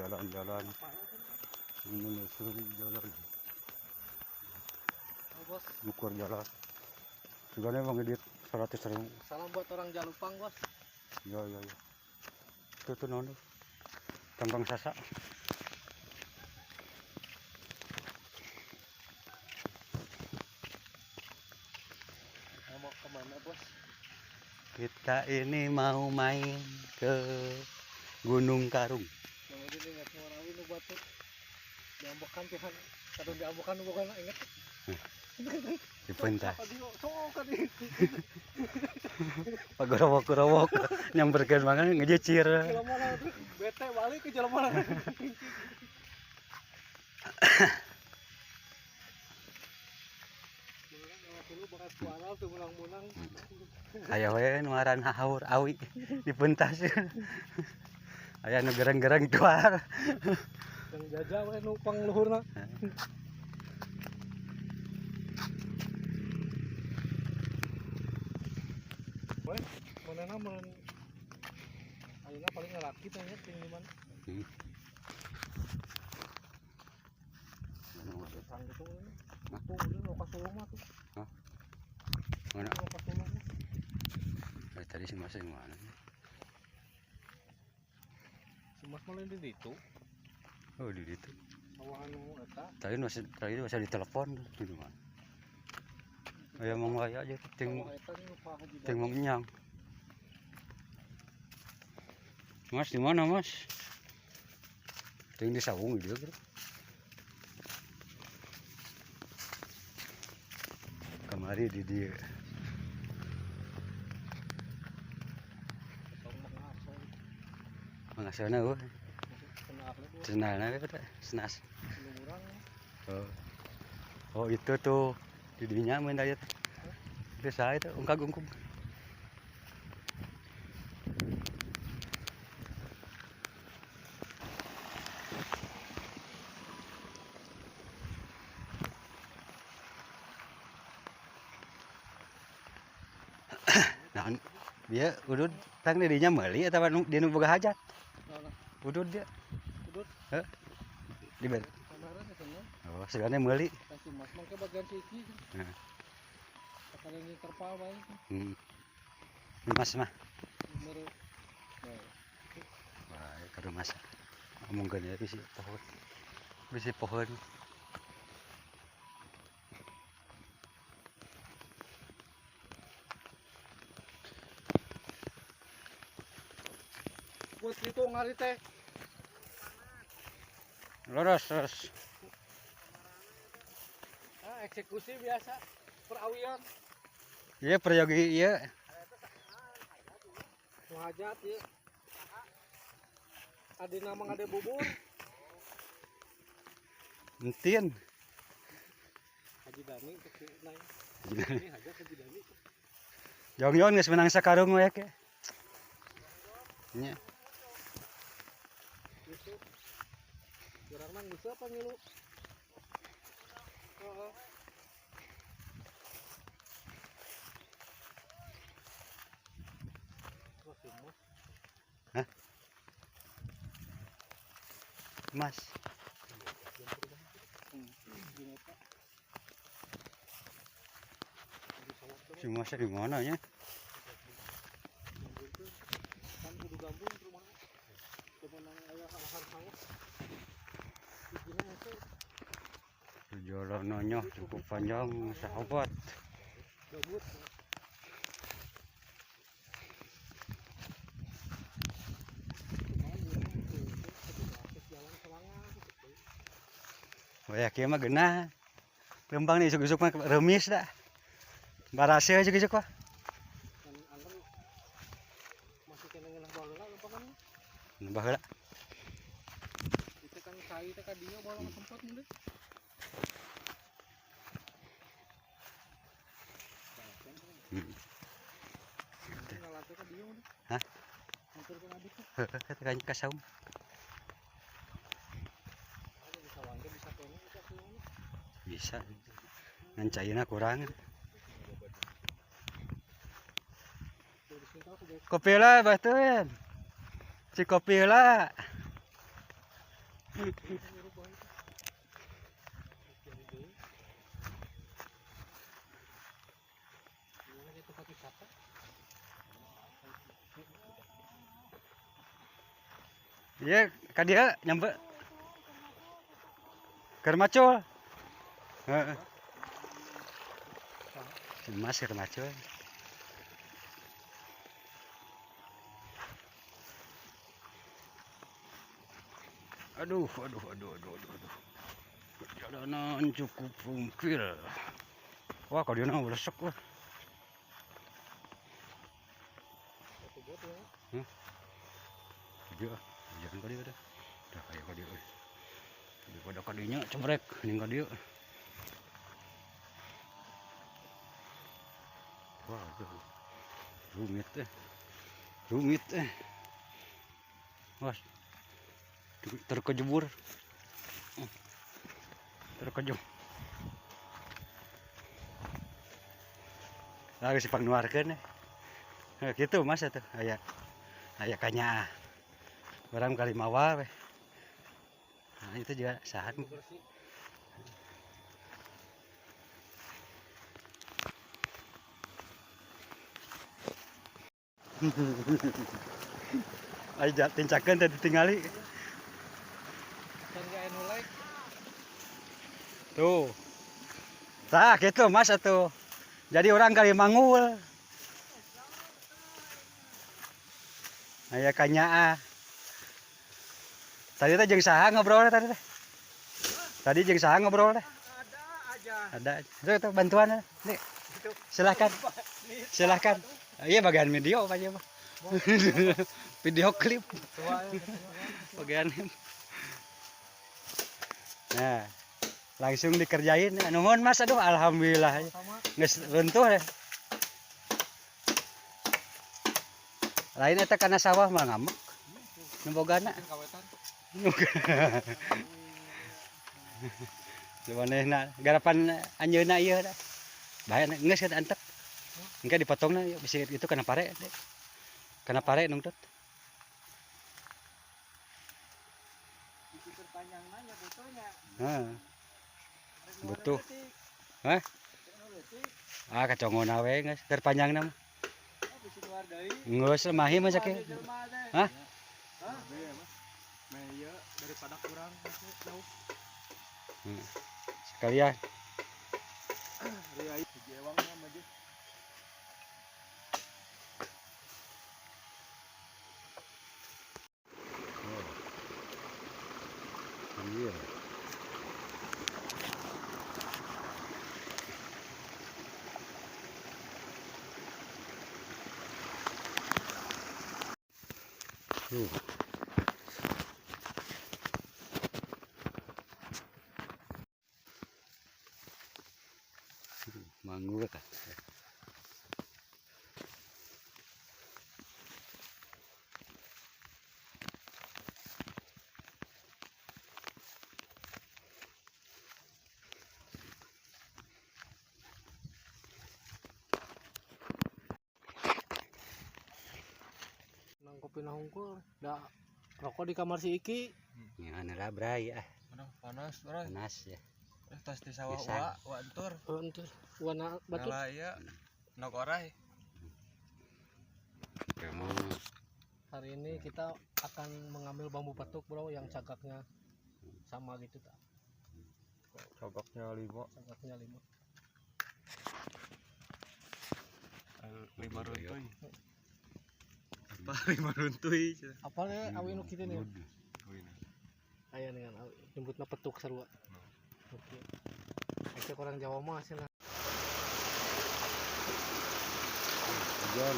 jalan-jalan menelusuri jalan bos, ukur jalan segala bang edit 100.000. salam buat orang Jalupang bos. Ya itu non kembang sasak. Mau kemana bos? Kita ini mau main ke Gunung Karung. Yang ini ingat ngorawi nu batu diambokan Tuhan, kadang diambokan bukan ingat Di pentah sok pagorowok nyamperkeun mangan ngejecir. jalan mana tuh bete balik ke jalan mana. Dulu bakal suara tuh menang-menang. Aya we nu ngaran haur awi di pentas. Aya nu gereng-gereng tuar. Yang jajah we nu pangluhurna. Weh, manehna mun ayeuna paling ngalaki teh nya ting di mana? Sang gitu ini. Tuh ini lokasi sulung mah tuh. Hah? Mana? Lokasi sulung mah. Tadi si Mas yang mana? Si Mas malah di ditu. Oh di situ. Sawahan nu eta. Tadi masih ditelepon di mana? Aya mau aya aja ting mengyang. Mas di mana Mas? Ting di saung dia bro. Kemari di dia. Mengasana euy. Cenahna eta senas. Oh itu tuh didinya main daya teh. Biasa itu ungkag-ungkug. Nah, dia udud tang didinya meuli atawa dia nu boga hajat. Udud dia. Udud. Heh. Di ber. Kamaran eta nya. Oh, segane meuli. Si Mas mangke bagian ciki. Heeh. Sakali ini terpal bae. Mas mah. Mere. Wah, karo Mas. Omongkeun ya bisi pohon. Bisi pohon. Buat itu ngali teh. Lurus. Eksekusi biasa perawian. Iya peryogi iya. Ngajat ya. Adina mang ade bubur. Entin. Haji Dani ke naik. Ini hajat Haji Dani. Jong-jong geus menang sakarung we ke. Nya. Gitu. Kurang nang bisa apa ngilu? Heeh. Hah? Mas. Si Mas di mana nya? Kan kudu gabung ke rumah. Kemenang aya hal-hal. Jalanannya cukup panjang sahabat. Gabut. Wah kieu mah geunah. Lembang nih isuk-isuk mah remis dah. Barase isuk-isuk mah. Kan angker masih kena ngeunah baheula lempangan. Baheula. Itu kan kai teh ka dieu baheula tempat mun deui. Ngalatih ka dieu mun. Hah? Motor ka abis. Heeh, teh ka saung. Bisa. Ngan cairna kurang. Kopi lah batuin. Si kopi lah. Iya, kan dia nyampe keur macul. Heeh. Mas keur macul. Aduh. Jalanan cukup rumpil. Wah, kalau dia nang lesek wah. Dia, jangan kali ada. Dah kayak kali euy. Daripada kadinya cebrek ning ka dieu. Wah, rumit eh. Wah, terkejebur. Terkejut. Lagi si pangnuarkeun gitu Mas atuh aya kanya. Orang kali mawa we. Nah, itu juga sahat. Ayo tincakeun teh ditingali. Tuh. Tah gitu Mas atuh. Jadi orang kali mangul. Aya kanya. Tadi teh jeung saha ngobrol tadi teh? Tadi jeung saha ngobrol teh? Ada aja. Itu bantuan nih. Silahkan. Iya bagian video apa aja, Pak? Video klip. Bagian. Nah, langsung dikerjain. Nuhun Mas, aduh alhamdulillah. Geus runtuh deh. Lain eta kana sawah mah ngambek. Nembogana. Sebenarnya garapan anjeunna ieu da. Bahaya geus kan antek. Engke dipotongna bisa itu kana pare. Kana pare nungtut. Heeh. Butuh. Hah? Ah kacongona we geus keur panjangna mah. Geus mahi mah sakieu. Hah? Daripada kurang jauh. Sekalian. Riai jewang mah maju. Iya. Mangga kah? Nang kopi nahungkul, da rokok di kamar si Iki. Ya nara bray ah. Aduh, panas, bro. Panas ya. Tas di sawah Pisang. wa entur. Entur. Warna batu. Ngala ieu nok orai. Kamu Hari ini kita akan mengambil bambu batuk, bro, yang cagaknya sama gitu tak. Cagaknya 5. Cagaknya 5. 5 runtuy. Apa 5 runtuy? Apa nih awi nu kitu nih? Aya dengan awi nyebutna petuk sarua. Oke. Ece orang Jawa mah hasilna. hujan.